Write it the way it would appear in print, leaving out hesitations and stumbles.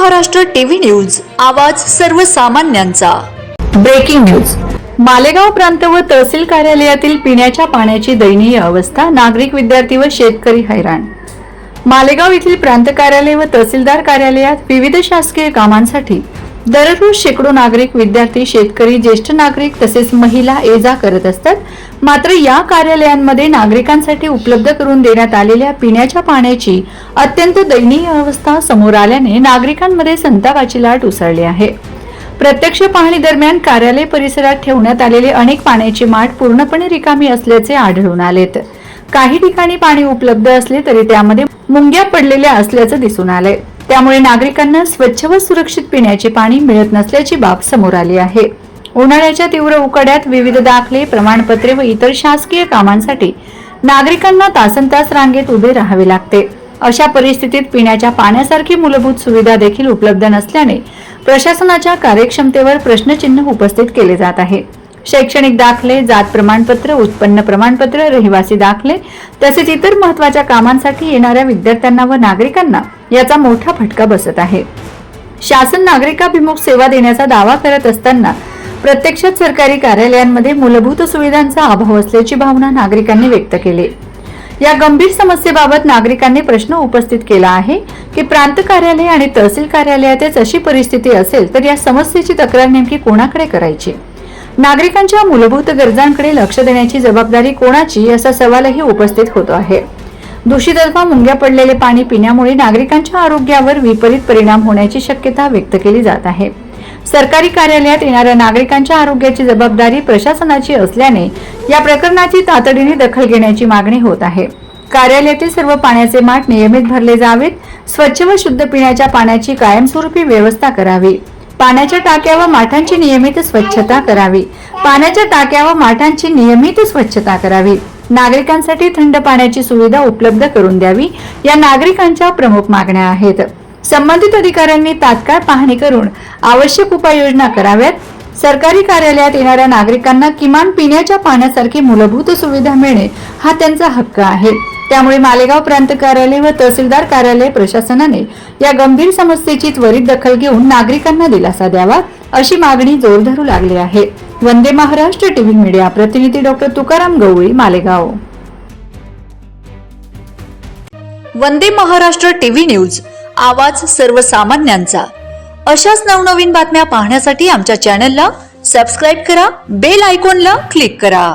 Maharashtra TV news, आवाज सर्वसामान्यांचा। Breaking news. Malegaon प्रांत व तहसील कार्यालयातील पिण्याच्या पाण्याची दयनीय अवस्था, नागरिक, विद्यार्थी व शेतकरी हैराण। मालेगाव येथील प्रांत कार्यालय व तहसीलदार कार्यालयात विविध शासकीय कामांसाठी दररोज शेकडो नागरिक, विद्यार्थी, शेतकरी, ज्येष्ठ नागरिक तसेच महिला ये-जा करत असतात। मात्र या कार्यालयांमध्ये नागरिकांसाठी उपलब्ध करून देण्यात आलेल्या पिण्याच्या पाण्याची अत्यंत दयनीय अवस्था समोर आल्याने नागरिकांमध्ये संतापाची लाट उसळली आहे। प्रत्यक्ष पाहणी दरम्यान कार्यालय परिसरात ठेवण्यात आलेले अनेक पाण्याचे माठ पूर्णपणे रिकामी असल्याचे आढळून आलेत। काही ठिकाणी पाणी उपलब्ध असले तरी त्यामध्ये मुंग्या पडलेल्या असल्याचे दिसून आले। त्यामुळे नागरिकांना स्वच्छ व सुरक्षित पिण्याचे पाणी मिळत नसल्याची बाब समोर आली आहे। उन्हाळ्याच्या तीव्र उकाड्यात विविध दाखले, प्रमाणपत्रे व इतर शासकीय कामांसाठी नागरिकांना तासनतास रांगेत उभे राहावे लागते। अशा परिस्थितीत पिण्याच्या पाण्यासारखी मूलभूत सुविधा देखील उपलब्ध नसल्याने प्रशासनाच्या कार्यक्षमतेवर प्रश्नचिन्ह उपस्थित केले जात आहे। शैक्षणिक दाखले, जात प्रमाणपत्र, उत्पन्न प्रमाणपत्र, रहिवासी दाखले तसेच इतर महत्त्वाच्या कामांसाठी येणाऱ्या विद्यार्थ्यांना व नागरिकांना याचा मोठा फटका बसत आहे। शासन नागरिकाभिमुख सेवा देण्याचा दावा करत असताना प्रत्यक्षात सरकारी कार्यालयांमध्ये मूलभूत सुविधांचा अभाव असल्याची भावना नागरिकांनी व्यक्त केली। या गंभीर समस्येबाबत नागरिकांनी प्रश्न उपस्थित केला आहे की प्रांत कार्यालय आणि तहसील कार्यालयातच अशी परिस्थिती असेल तर या समस्येची तक्रार नेमकी कोणाकडे करायची? नागरिकांच्या मूलभूत गरजांकडे लक्ष देण्याची जबाबदारी कोणाची, असा सवालही उपस्थित होतो आहे। दूषित अथवा मुंग्या पडलेले पाणी पिण्यामुळे नागरिकांच्या आरोग्यावर विपरीत परिणाम होण्याची शक्यता व्यक्त केली जात आहे। सरकारी कार्यालयात येणाऱ्या नागरिकांच्या आरोग्याची जबाबदारी प्रशासनाची असल्याने या प्रकरणाची तातडीने दखल घेण्याची मागणी होत आहे। कार्यालयातील सर्व पाण्याचे माठ नियमित भरले जावेत, स्वच्छ व शुद्ध पिण्याच्या पाण्याची कायमस्वरूपी व्यवस्था करावी, पाण्याच्या टाक्या व माठांची नियमित स्वच्छता करावी, पाण्याच्या टाक्या व माठांची नियमित स्वच्छता करावी, नागरिकांसाठी थंड पाण्याची सुविधा उपलब्ध करून द्यावी, या नागरिकांच्या प्रमुख मागण्या आहेत। संबंधित अधिकाऱ्यांनी तात्काळ पाहणी करून आवश्यक उपाययोजना कराव्यात। सरकारी कार्यालयात येणाऱ्या नागरिकांना किमान पिण्याच्या पाण्यासारखी मूलभूत सुविधा मिळणे हा त्यांचा हक्क आहे। त्यामुळे मालेगाव प्रांत कार्यालय व तहसीलदार कार्यालय प्रशासनाने या गंभीर समस्येची त्वरित दखल घेऊन नागरिकांना दिलासा द्यावा, अशी मागणी जोर धरू लागली आहे। वंदे महाराष्ट्र टीव्ही मीडिया प्रतिनिधी डॉक्टर तुकाराम गवळी, मालेगाव। वंदे महाराष्ट्र टीव्ही न्यूज, आवाज सर्वसामान्यांचा। अशाच नवनवीन बातम्या पाहण्यासाठी आमच्या चॅनलला सबस्क्राइब करा, बेल आयकॉनला क्लिक करा।